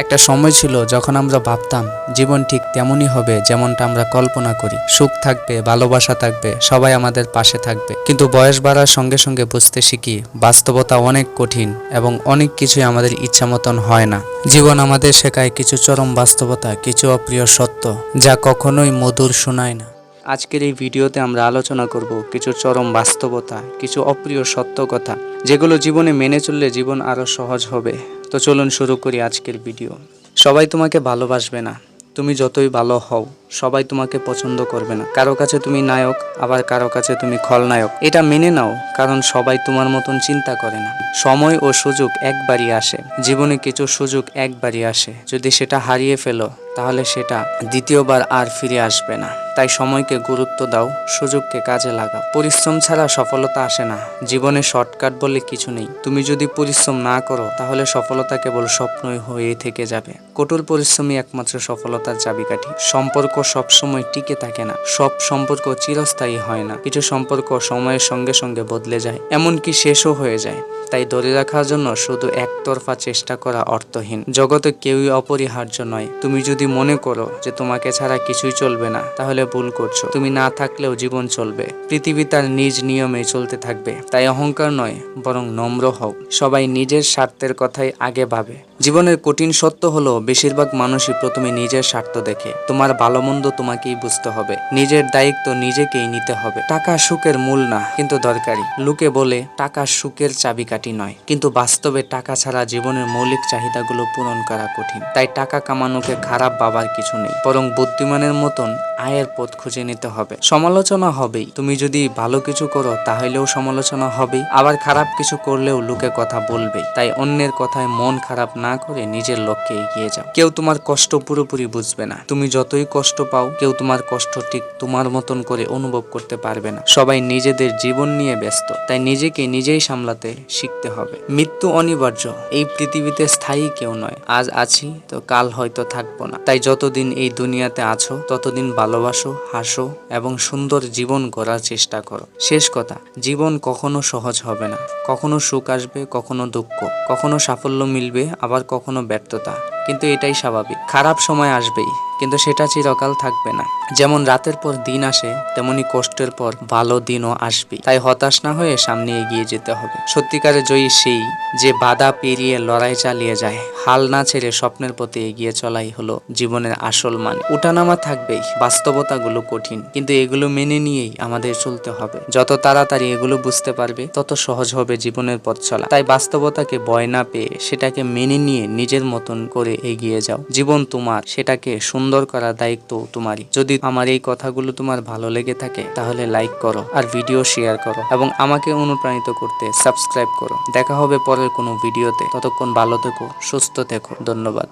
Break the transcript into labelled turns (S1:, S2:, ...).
S1: একটা সময় ছিল যখন আমরা ভাবতাম জীবন ঠিক তেমনই হবে যেমনটা আমরা কল্পনা করি। সুখ থাকবে, ভালোবাসা থাকবে, সবাই আমাদের পাশে থাকবে। কিন্তু বয়স বাড়ার সঙ্গে সঙ্গে বুঝতে শিখি বাস্তবতা অনেক কঠিন এবং অনেক কিছুই আমাদের ইচ্ছা মতন হয় না। জীবন আমাদের শেখায় কিছু চরম বাস্তবতা, কিছু অপ্রিয় সত্য, যা কখনোই মধুর শোনায় না। আজকের এই ভিডিওতে আমরা আলোচনা করব কিছু চরম বাস্তবতা, কিছু অপ্রিয় সত্য কথা, যেগুলো জীবনে মেনে চললে জীবন আরো সহজ হবে। তো চলুন শুরু করি আজকের ভিডিও। সবাই তোমাকে ভালোবাসবে না, তুমি যতই ভালো হও সবাই তোমাকে পছন্দ করবে না। কারো কাছে তুমি নায়ক, আবার কারো কাছে তুমি খলনায়ক। এটা মেনে নাও, কারণ সবাই তোমার মতন চিন্তা করে না। সময় ও সুযোগ একবারই আসে, জীবনে কিছু সুযোগ একবারই আসে। যদি সেটা হারিয়ে ফেলো তাহলে সেটা দ্বিতীয়বার আর ফিরে আসবে না। তাই সময়কে গুরুত্ব দাও, সুযোগকে কাজে লাগাও। পরিশ্রম ছাড়া সফলতা আসে না, জীবনে শর্টকাট বলে কিছু নেই। তুমি যদি পরিশ্রম না করো তাহলে সফলতা কেবল স্বপ্নই হয়ে থেকে যাবে। কঠোর পরিশ্রমই একমাত্র সফলতার চাবিকাঠি। সম্পর্ক সবসময় টিকে থাকে না, সব সম্পর্ক চিরস্থায়ী হয় না। কিছু সম্পর্ক সময়ের সঙ্গে সঙ্গে বদলে যায়, এমনকি শেষও হয়ে যায়। তাই ধরে রাখার জন্য শুধু একতরফা চেষ্টা করা অর্থহীন। জগতে কেউই অপরিহার্য নয়। তুমি যদি মনে করো যে তোমাকে ছাড়া কিছুই চলবে না, তাহলে ভুল করছো। তুমি না থাকলেও জীবন চলবে, পৃথিবী তার নিজ নিয়মে চলতে থাকবে। তাই অহংকার নয়, বরং নম্র হও। সবাই নিজের স্বার্থের কথাই আগে ভাবে। জীবনের কঠিন সত্য হলো বেশিরভাগ মানুষই প্রথমে নিজের স্বার্থ দেখে। তোমার ভালো মন্দ তোমাকেই বুঝতে হবে, নিজের দায়িত্ব নিজেকেই নিতে হবে। টাকা সুখের মূল না, কিন্তু দরকারি। লোকে বলে টাকা সুখের চাবিকাঠি নয়, কিন্তু বাস্তবে টাকা ছাড়া জীবনের মৌলিক চাহিদাগুলো পূরণ করা কঠিন। তাই টাকা কামানোকে খারাপ ভাবার কিছু নেই, বরং বুদ্ধিমানের মতন আয়ের পথ খুঁজে নিতে হবে। সমালোচনা হবেই, তুমি যদি ভালো কিছু করো তাহলেও সমালোচনা হবেই, আবার খারাপ কিছু করলেও লোকে কথা বলবেই। তাই অন্যের কথায় মন খারাপ না করে নিজের লক্ষ্যে এগিয়ে যাও। কেউ তোমার কষ্ট পুরোপুরি বুঝবে না, তুমি যতই কষ্ট পাও কেউ তোমার কষ্ট ঠিক তোমার মতন করে অনুভব করতে পারবে না। সবাই নিজেদের জীবন নিয়ে ব্যস্ত, তাই নিজেকে নিজেই সামলাতে শিখতে হবে। মৃত্যু অনিবার্য, এই পৃথিবীতে স্থায়ী কেউ নয়। আজ আছি তো কাল হয়তো থাকবো না। তাই যতদিন এই দুনিয়াতে আছো ততদিন ভালোবাসো, হাসো এবং সুন্দর জীবন গড়ার চেষ্টা করো। শেষ কথা, জীবন কখনো সহজ হবে না। কখনো সুখ আসবে, কখনো দুঃখ, কখনো সাফল্য মিলবে, আবার কখনো ব্যর্থতা। কিন্তু এটাই স্বাভাবিক। খারাপ সময় আসবেই, কিন্তু সেটা চিরকাল থাকবে না। যেমন রাতের পর দিন আসে, তেমনি কষ্টের পর ভালো দিনও আসবে। তাই হতাশ না হয়ে সামনে এগিয়ে যেতে হবে। সত্যিকারের জয়ী সেই যে বাধা পেরিয়ে লড়াই চালিয়ে যায়, হাল না ছেড়ে স্বপ্নের পথে এগিয়ে চলাই হলো জীবনের আসল মানে। উঠানামা থাকবেই, বাস্তবতাগুলো কঠিন, কিন্তু এগুলো মেনে নিয়েই আমাদের চলতে হবে। যত তাড়াতাড়ি এগুলো বুঝতে পারবে তত সহজ হবে জীবনের পথ চলা। তাই বাস্তবতাকে ভয় না পেয়ে সেটাকে মেনে নিয়ে নিজের মতন করে এগিয়ে যাও। জীবন তোমার, সেটাকে সুন্দর করার দায়িত্ব তোমারই। যদি আমার এই কথাগুলো তোমার ভালো লেগে থাকে তাহলে লাইক করো আর ভিডিও শেয়ার করো এবং আমাকে অনুপ্রাণিত করতে সাবস্ক্রাইব করো। দেখা হবে পরের কোনো ভিডিওতে। ততক্ষণ ভালো থেকো, সুস্থ থেকো। ধন্যবাদ।